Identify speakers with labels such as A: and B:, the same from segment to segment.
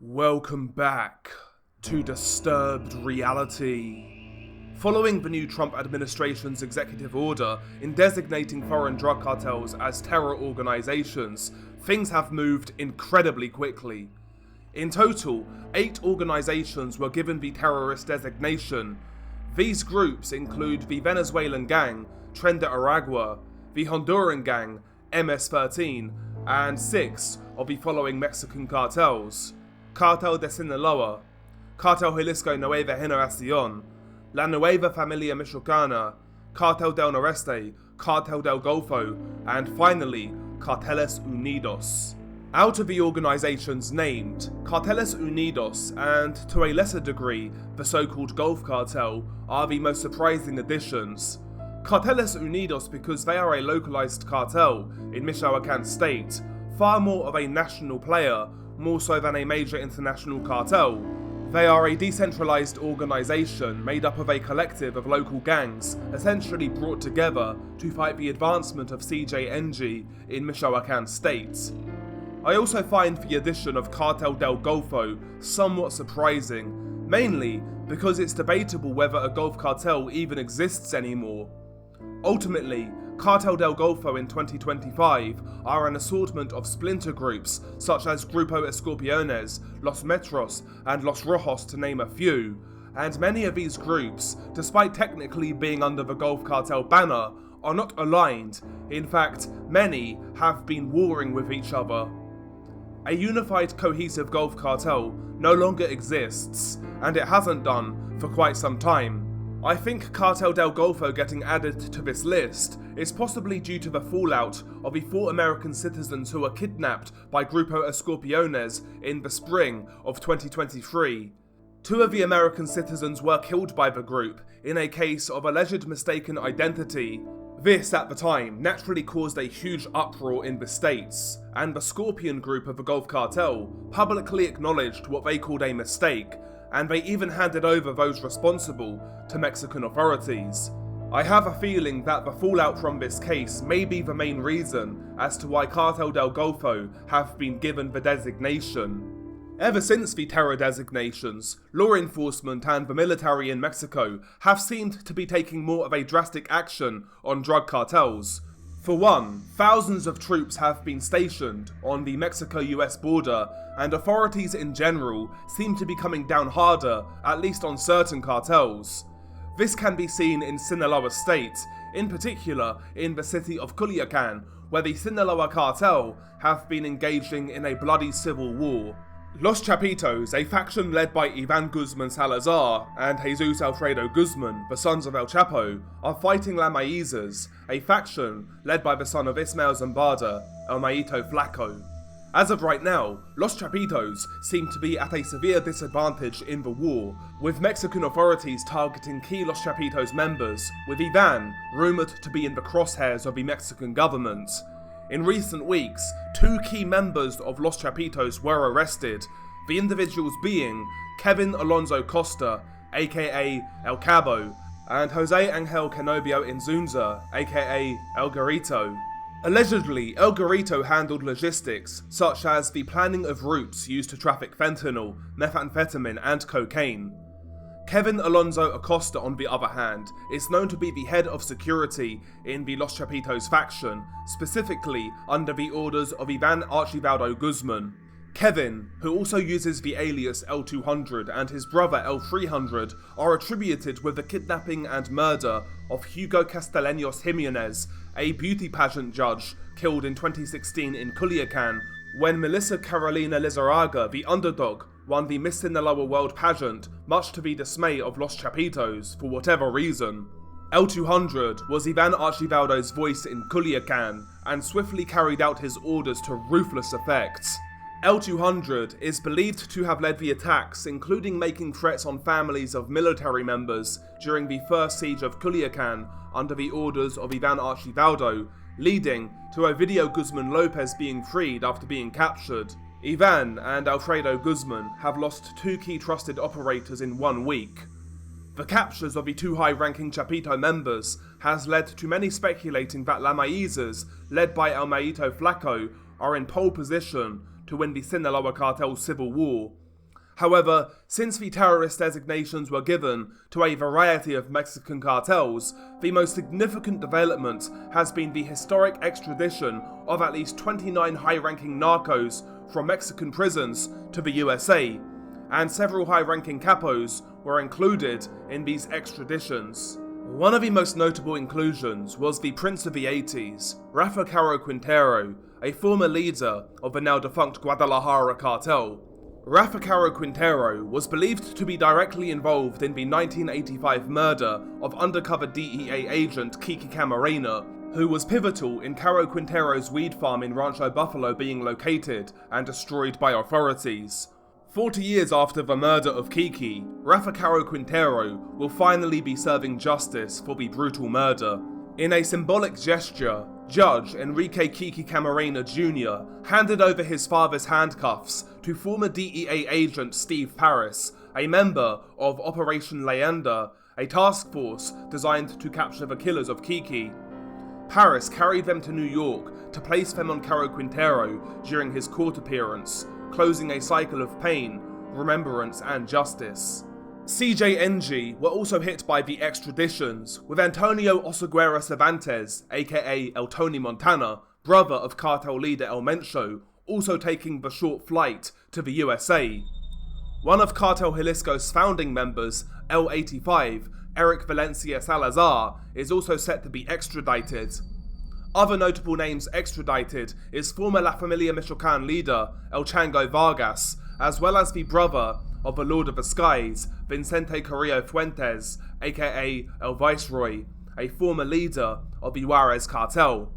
A: Welcome back to Disturbed Reality. Following the new Trump administration's executive order in designating foreign drug cartels as terror organizations, things have moved incredibly quickly. In total, 8 organizations were given the terrorist designation. These groups include the Venezuelan gang, Tren de Aragua, the Honduran gang, MS-13, and 6 of the following Mexican cartels: Cartel de Sinaloa, Cartel Jalisco Nueva Generación, La Nueva Familia Michoacana, Cartel del Noreste, Cartel del Golfo, and finally, Carteles Unidos. Out of the organizations named, Carteles Unidos and, to a lesser degree, the so-called Gulf Cartel are the most surprising additions. Carteles Unidos because they are a localized cartel in Michoacán state, far more of a national player, more so than a major international cartel. They are a decentralized organization made up of a collective of local gangs, essentially brought together to fight the advancement of CJNG in Michoacán state. I also find the addition of Cartel del Golfo somewhat surprising, mainly because it's debatable whether a Gulf cartel even exists anymore. Ultimately, Cartel del Golfo in 2025 are an assortment of splinter groups such as Grupo Escorpiones, Los Metros, and Los Rojos to name a few, and many of these groups, despite technically being under the Gulf Cartel banner, are not aligned. In fact, many have been warring with each other. A unified, cohesive Gulf cartel no longer exists, and it hasn't done for quite some time. I think Cartel del Golfo getting added to this list is possibly due to the fallout of the 4 American citizens who were kidnapped by Grupo Escorpiones in the spring of 2023. 2 of the American citizens were killed by the group in a case of alleged mistaken identity. This, at the time, naturally caused a huge uproar in the States, and the Scorpion group of the Gulf Cartel publicly acknowledged what they called a mistake, and they even handed over those responsible to Mexican authorities. I have a feeling that the fallout from this case may be the main reason as to why Cartel del Golfo have been given the designation. Ever since the terror designations, law enforcement and the military in Mexico have seemed to be taking more of a drastic action on drug cartels. For one, thousands of troops have been stationed on the Mexico-US border, and authorities in general seem to be coming down harder, at least on certain cartels. This can be seen in Sinaloa state, in particular in the city of Culiacan, where the Sinaloa cartel have been engaging in a bloody civil war. Los Chapitos, a faction led by Ivan Guzman Salazar and Jesus Alfredo Guzman, the sons of El Chapo, are fighting La Maizes, a faction led by the son of Ismael Zambada, El Maito Flaco. As of right now, Los Chapitos seem to be at a severe disadvantage in the war, with Mexican authorities targeting key Los Chapitos members, with Ivan rumoured to be in the crosshairs of the Mexican government. In recent weeks, 2 key members of Los Chapitos were arrested, the individuals being Kevin Alonso Costa, aka El Cabo, and Jose Angel Canobio Inzunza, aka El Garito. Allegedly, El Garito handled logistics, such as the planning of routes used to traffic fentanyl, methamphetamine, and cocaine. Kevin Alonso Acosta, on the other hand, is known to be the head of security in the Los Chapitos faction, specifically under the orders of Ivan Archibaldo Guzman. Kevin, who also uses the alias L200, and his brother L300 are attributed with the kidnapping and murder of Hugo Castellanos Jimenez, a beauty pageant judge killed in 2016 in Culiacan, when Melissa Carolina Lizarraga, the underdog, won the Miss Sinaloa World pageant, much to the dismay of Los Chapitos for whatever reason. L200 was Ivan Archibaldo's voice in Culiacan, and swiftly carried out his orders to ruthless effect. L200 is believed to have led the attacks, including making threats on families of military members during the first siege of Culiacan under the orders of Ivan Archibaldo, leading to Ovidio Guzman Lopez being freed after being captured. Ivan and Alfredo Guzman have lost 2 key trusted operators in 1 week. The captures of the 2 high-ranking Chapito members has led to many speculating that La Maizes, led by El Maito Flaco, are in pole position to win the Sinaloa cartel's civil war. However, since the terrorist designations were given to a variety of Mexican cartels, the most significant development has been the historic extradition of at least 29 high-ranking narcos from Mexican prisons to the USA, and several high-ranking capos were included in these extraditions. One of the most notable inclusions was the Prince of the 80s, Rafa Caro Quintero, a former leader of the now-defunct Guadalajara cartel. Rafa Caro Quintero was believed to be directly involved in the 1985 murder of undercover DEA agent Kiki Camarena, who was pivotal in Caro Quintero's weed farm in Rancho Buffalo being located and destroyed by authorities. 40 years after the murder of Kiki, Rafa Caro Quintero will finally be serving justice for the brutal murder. In a symbolic gesture, Judge Enrique Kiki Camarena Jr. handed over his father's handcuffs to former DEA agent Steve Paris, a member of Operation Leyenda, a task force designed to capture the killers of Kiki. Paris carried them to New York to place them on Caro Quintero during his court appearance, closing a cycle of pain, remembrance and justice. CJNG were also hit by the extraditions, with Antonio Oseguera Cervantes, aka El Tony Montana, brother of cartel leader El Mencho, also taking the short flight to the USA. One of Cartel Jalisco's founding members, L85, Eric Valencia Salazar, is also set to be extradited. Other notable names extradited is former La Familia Michoacan leader El Chango Vargas, as well as the brother of the Lord of the Skies, Vicente Carrillo Fuentes, aka El Viceroy, a former leader of the Juarez cartel.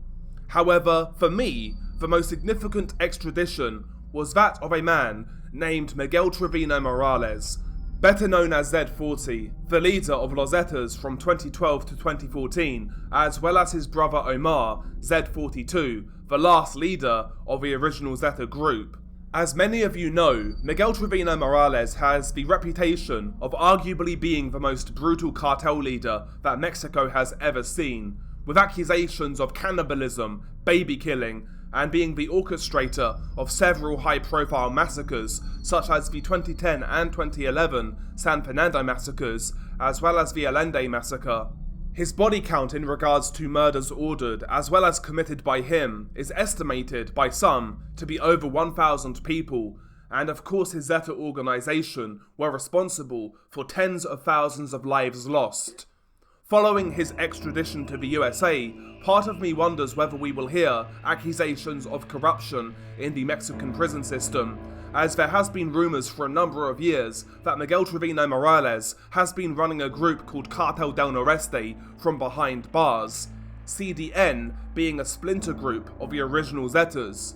A: However, for me, the most significant extradition was that of a man named Miguel Trevino Morales, better known as Z40, the leader of Los Zetas from 2012 to 2014, as well as his brother Omar, Z42, the last leader of the original Zeta group. As many of you know, Miguel Trevino Morales has the reputation of arguably being the most brutal cartel leader that Mexico has ever seen, with accusations of cannibalism, baby killing, and being the orchestrator of several high-profile massacres, such as the 2010 and 2011 San Fernando massacres, as well as the Allende massacre. His body count in regards to murders ordered, as well as committed by him, is estimated by some to be over 1,000 people, and of course his Zeta organization were responsible for tens of thousands of lives lost. Following his extradition to the USA, part of me wonders whether we will hear accusations of corruption in the Mexican prison system, as there has been rumours for a number of years that Miguel Trevino Morales has been running a group called Cartel del Noreste from behind bars, CDN being a splinter group of the original Zetas.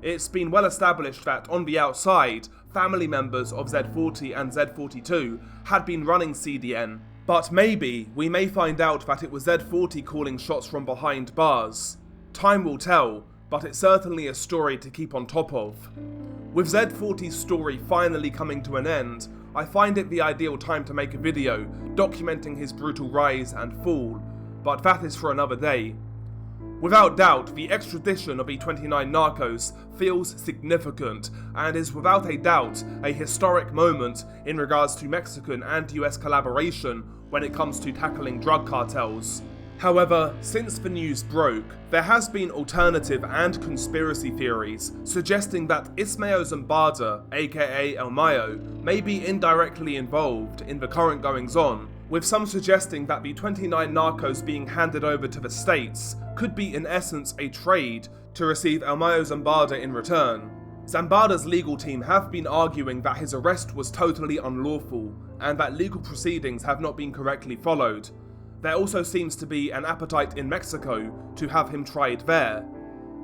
A: It's been well established that on the outside, family members of Z40 and Z42 had been running CDN, but maybe we may find out that it was Z40 calling shots from behind bars. Time will tell, but it's certainly a story to keep on top of. With Z40's story finally coming to an end, I find it the ideal time to make a video documenting his brutal rise and fall, but that is for another day. Without doubt, the extradition of the 29 narcos feels significant and is without a doubt a historic moment in regards to Mexican and US collaboration when it comes to tackling drug cartels. However, since the news broke, there has been alternative and conspiracy theories suggesting that Ismael Zambada, aka El Mayo, may be indirectly involved in the current goings-on, with some suggesting that the 29 narcos being handed over to the States could be in essence a trade to receive El Mayo Zambada in return. Zambada's legal team have been arguing that his arrest was totally unlawful, and that legal proceedings have not been correctly followed. There also seems to be an appetite in Mexico to have him tried there.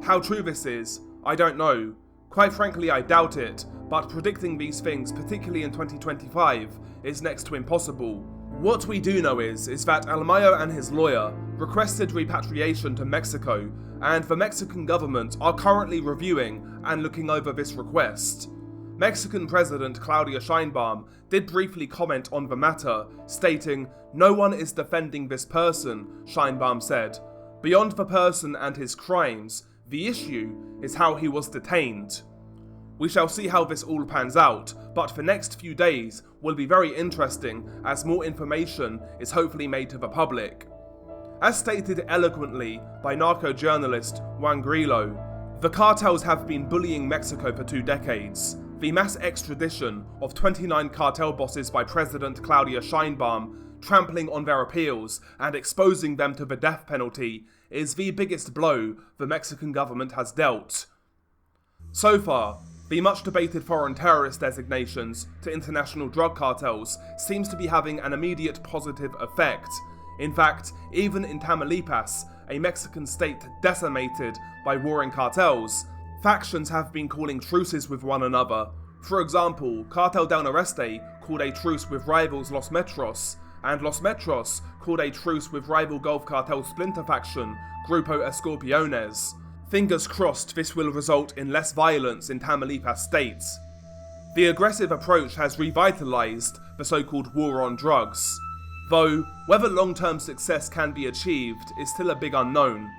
A: How true this is, I don't know. Quite frankly, I doubt it, but predicting these things, particularly in 2025, is next to impossible. What we do know is that El Mayo and his lawyer requested repatriation to Mexico, and the Mexican government are currently reviewing and looking over this request. Mexican President Claudia Sheinbaum did briefly comment on the matter, stating, "No one is defending this person," Sheinbaum said. "Beyond the person and his crimes, the issue is how he was detained." We shall see how this all pans out, but the next few days will be very interesting as more information is hopefully made to the public. As stated eloquently by narco journalist Juan Grillo, the cartels have been bullying Mexico for 2 decades. The mass extradition of 29 cartel bosses by President Claudia Sheinbaum, trampling on their appeals and exposing them to the death penalty, is the biggest blow the Mexican government has dealt. So far, the much debated foreign terrorist designations to international drug cartels seems to be having an immediate positive effect. In fact, even in Tamaulipas, a Mexican state decimated by warring cartels, factions have been calling truces with one another. For example, Cartel del Noreste called a truce with rivals Los Metros, and Los Metros called a truce with rival Gulf Cartel splinter faction Grupo Escorpiones. Fingers crossed this will result in less violence in Tamaulipas states. The aggressive approach has revitalized the so-called war on drugs, though whether long-term success can be achieved is still a big unknown.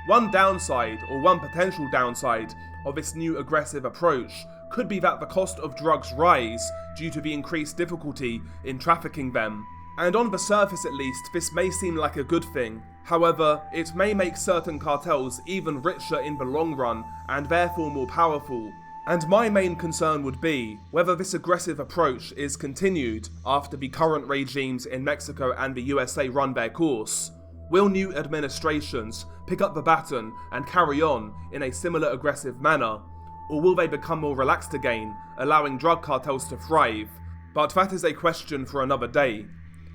A: One potential downside of this new aggressive approach could be that the cost of drugs rise due to the increased difficulty in trafficking them. And on the surface at least, this may seem like a good thing. However, it may make certain cartels even richer in the long run and therefore more powerful. And my main concern would be whether this aggressive approach is continued after the current regimes in Mexico and the USA run their course. Will new administrations pick up the baton and carry on in a similar aggressive manner? Or will they become more relaxed again, allowing drug cartels to thrive? But that is a question for another day.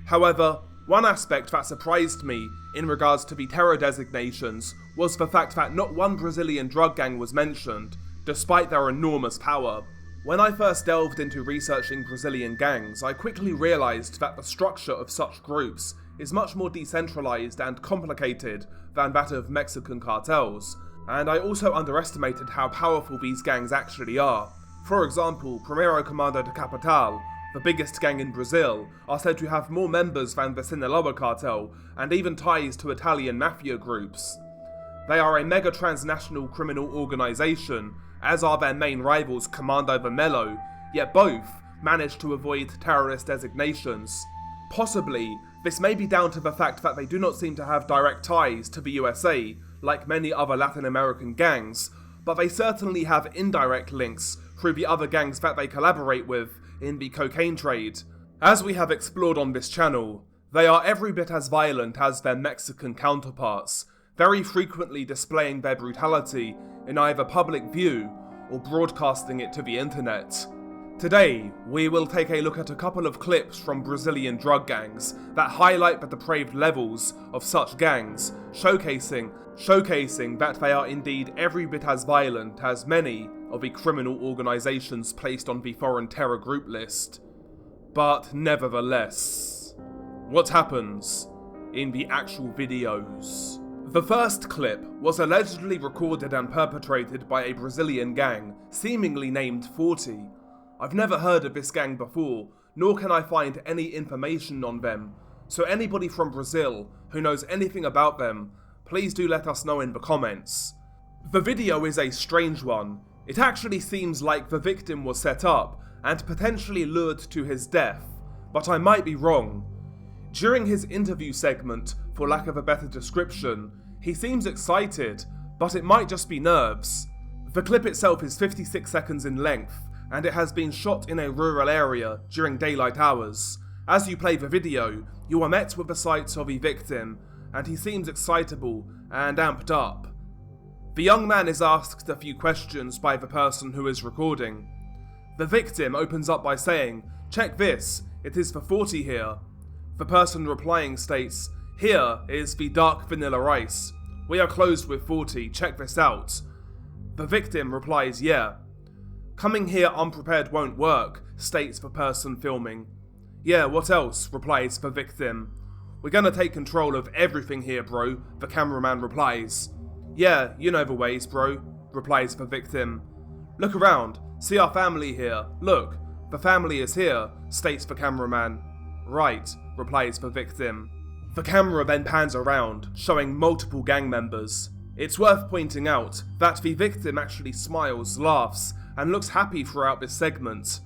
A: However, one aspect that surprised me in regards to the terror designations was the fact that not one Brazilian drug gang was mentioned, despite their enormous power. When I first delved into researching Brazilian gangs, I quickly realised that the structure of such groups is much more decentralised and complicated than that of Mexican cartels, and I also underestimated how powerful these gangs actually are. For example, Primeiro Comando de Capital, the biggest gang in Brazil, are said to have more members than the Sinaloa cartel, and even ties to Italian mafia groups. They are a mega transnational criminal organisation, as are their main rivals Comando Vermelho, yet both manage to avoid terrorist designations. Possibly, this may be down to the fact that they do not seem to have direct ties to the USA, like many other Latin American gangs, but they certainly have indirect links through the other gangs that they collaborate with in the cocaine trade. As we have explored on this channel, they are every bit as violent as their Mexican counterparts, very frequently displaying their brutality in either public view or broadcasting it to the internet. Today, we will take a look at a couple of clips from Brazilian drug gangs that highlight the depraved levels of such gangs, showcasing that they are indeed every bit as violent as many of the criminal organisations placed on the foreign terror group list. But nevertheless, what happens in the actual videos? The first clip was allegedly recorded and perpetrated by a Brazilian gang, seemingly named 40. I've never heard of this gang before, nor can I find any information on them, so anybody from Brazil who knows anything about them, please do let us know in the comments. The video is a strange one. It actually seems like the victim was set up and potentially lured to his death, but I might be wrong. During his interview segment, for lack of a better description, he seems excited, but it might just be nerves. The clip itself is 56 seconds in length, and it has been shot in a rural area during daylight hours. As you play the video, you are met with the sights of the victim, and he seems excitable and amped up. The young man is asked a few questions by the person who is recording. The victim opens up by saying, "Check this, it is for 40 here." The person replying states, "Here is the dark vanilla ice. We are closed with 40, check this out." The victim replies, "Yeah." "Coming here unprepared won't work," states the person filming. "Yeah, what else?" replies the victim. "We're gonna take control of everything here, bro," the cameraman replies. "Yeah, you know the ways, bro," replies the victim. "Look around, see our family here, look, the family is here," states the cameraman. "Right," replies the victim. The camera then pans around, showing multiple gang members. It's worth pointing out that the victim actually smiles, laughs, and looks happy throughout this segment.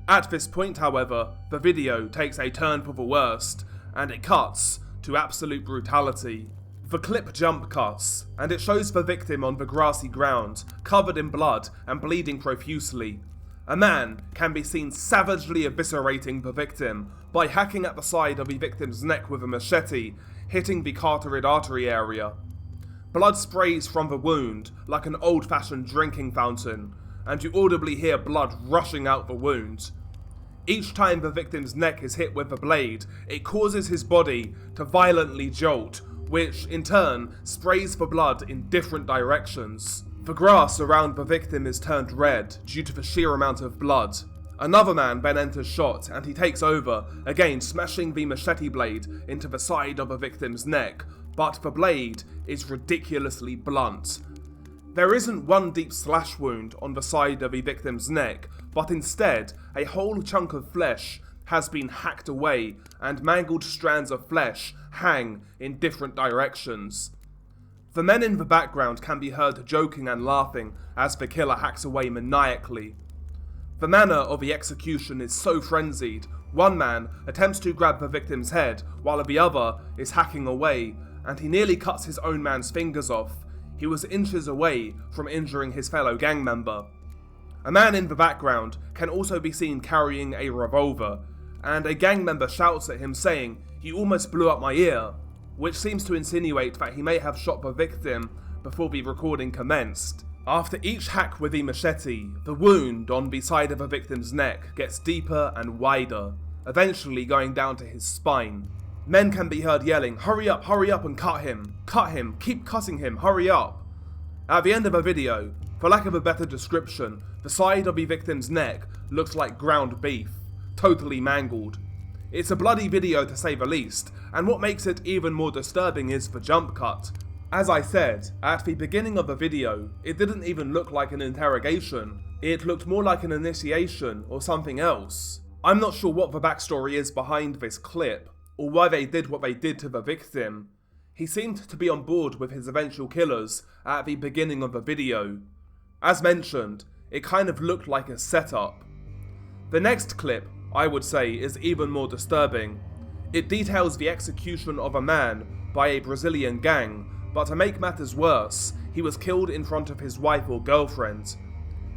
A: At this point, however, the video takes a turn for the worst, and it cuts to absolute brutality. The clip jump cuts, and it shows the victim on the grassy ground, covered in blood and bleeding profusely. A man can be seen savagely eviscerating the victim by hacking at the side of the victim's neck with a machete, hitting the carotid artery area. Blood sprays from the wound like an old-fashioned drinking fountain, and you audibly hear blood rushing out the wound. Each time the victim's neck is hit with the blade, it causes his body to violently jolt, which in turn sprays the blood in different directions. The grass around the victim is turned red due to the sheer amount of blood. Another man then enters shot and he takes over, again smashing the machete blade into the side of the victim's neck, but the blade is ridiculously blunt. There isn't one deep slash wound on the side of the victim's neck, but instead a whole chunk of flesh has been hacked away and mangled strands of flesh hang in different directions. The men in the background can be heard joking and laughing as the killer hacks away maniacally. The manner of the execution is so frenzied, one man attempts to grab the victim's head while the other is hacking away, and he nearly cuts his own man's fingers off. He was inches away from injuring his fellow gang member. A man in the background can also be seen carrying a revolver, and a gang member shouts at him saying, "You almost blew up my ear," which seems to insinuate that he may have shot the victim before the recording commenced. After each hack with the machete, the wound on the side of the victim's neck gets deeper and wider, eventually going down to his spine. Men can be heard yelling, hurry up and cut him, keep cutting him, hurry up." At the end of the video, for lack of a better description, the side of the victim's neck looks like ground beef, totally mangled. It's a bloody video to say the least, and what makes it even more disturbing is the jump cut. As I said, at the beginning of the video, it didn't even look like an interrogation. It looked more like an initiation or something else. I'm not sure what the backstory is behind this clip, or why they did what they did to the victim. He seemed to be on board with his eventual killers at the beginning of the video. As mentioned, it kind of looked like a setup. The next clip, I would say, is even more disturbing. It details the execution of a man by a Brazilian gang, but to make matters worse, he was killed in front of his wife or girlfriend.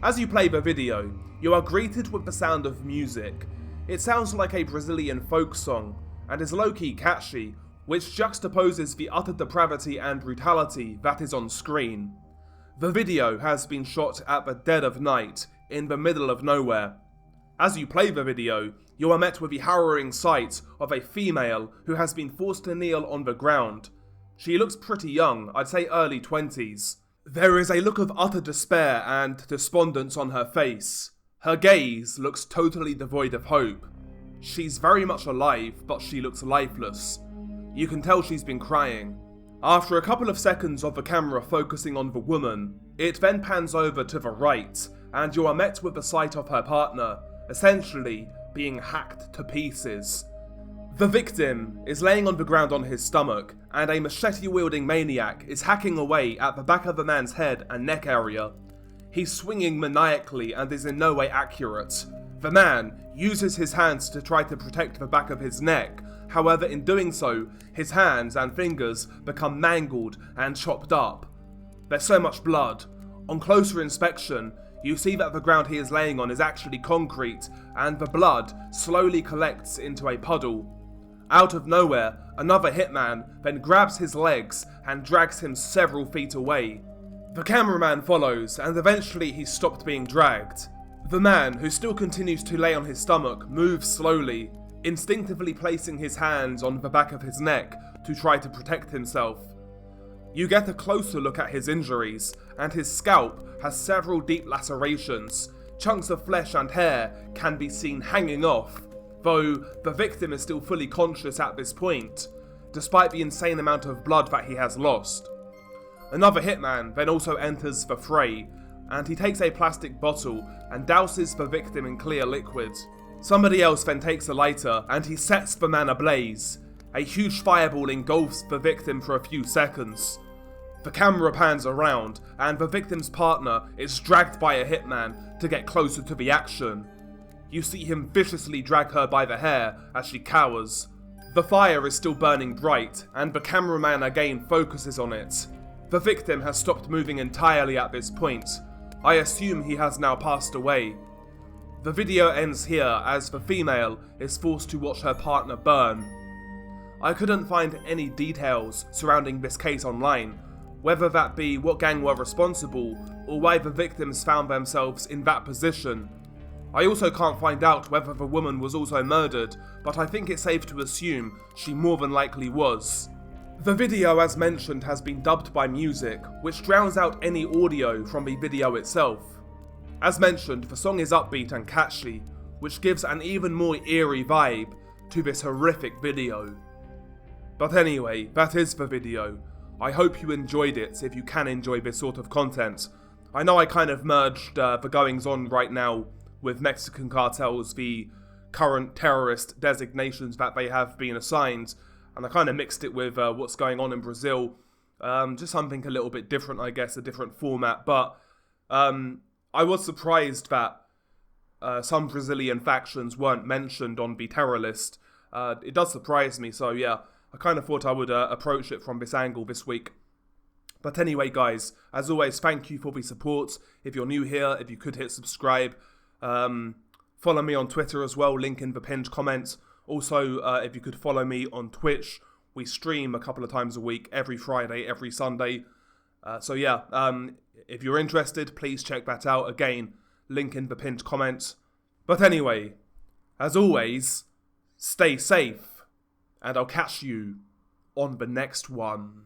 A: As you play the video, you are greeted with the sound of music. It sounds like a Brazilian folk song, and is low-key catchy, which juxtaposes the utter depravity and brutality that is on screen. The video has been shot at the dead of night, in the middle of nowhere. As you play the video, you are met with the harrowing sight of a female who has been forced to kneel on the ground. She looks pretty young, I'd say early 20s. There is a look of utter despair and despondence on her face. Her gaze looks totally devoid of hope. She's very much alive, but she looks lifeless. You can tell she's been crying. After a couple of seconds of the camera focusing on the woman, it then pans over to the right, and you are met with the sight of her partner, essentially being hacked to pieces. The victim is laying on the ground on his stomach, and a machete-wielding maniac is hacking away at the back of the man's head and neck area. He's swinging maniacally and is in no way accurate. The man uses his hands to try to protect the back of his neck, however in doing so, his hands and fingers become mangled and chopped up. There's so much blood. On closer inspection, you see that the ground he is laying on is actually concrete, and the blood slowly collects into a puddle. Out of nowhere, another hitman then grabs his legs and drags him several feet away. The cameraman follows, and eventually he's stopped being dragged. The man, who still continues to lay on his stomach, moves slowly, instinctively placing his hands on the back of his neck to try to protect himself. You get a closer look at his injuries, and his scalp has several deep lacerations. Chunks of flesh and hair can be seen hanging off, though the victim is still fully conscious at this point, despite the insane amount of blood that he has lost. Another hitman then also enters the fray, and he takes a plastic bottle and douses the victim in clear liquid. Somebody else then takes a lighter and he sets the man ablaze. A huge fireball engulfs the victim for a few seconds. The camera pans around, and the victim's partner is dragged by a hitman to get closer to the action. You see him viciously drag her by the hair as she cowers. The fire is still burning bright, and the cameraman again focuses on it. The victim has stopped moving entirely at this point. I assume he has now passed away. The video ends here as the female is forced to watch her partner burn. I couldn't find any details surrounding this case online, whether that be what gang were responsible or why the victims found themselves in that position. I also can't find out whether the woman was also murdered, but I think it's safe to assume she more than likely was. The video, as mentioned, has been dubbed by music, which drowns out any audio from the video itself. As mentioned, the song is upbeat and catchy, which gives an even more eerie vibe to this horrific video. But anyway, that is the video. I hope you enjoyed it, if you can enjoy this sort of content. I know I kind of merged the goings on right now with Mexican cartels, the current terrorist designations that they have been assigned, and I kind of mixed it with what's going on in Brazil. Just something a little bit different, I guess, a different format, but I was surprised that some Brazilian factions weren't mentioned on the terror list. It does surprise me, so yeah, I kind of thought I would approach it from this angle this week. But anyway, guys, as always, thank you for the support. If you're new here, if you could hit subscribe. Follow me on Twitter as well, link in the pinned comment. Also, if you could follow me on Twitch, we stream a couple of times a week, every Friday, every Sunday. So yeah, if you're interested, please check that out. Again, link in the pinned comment. But anyway, as always, stay safe, and I'll catch you on the next one.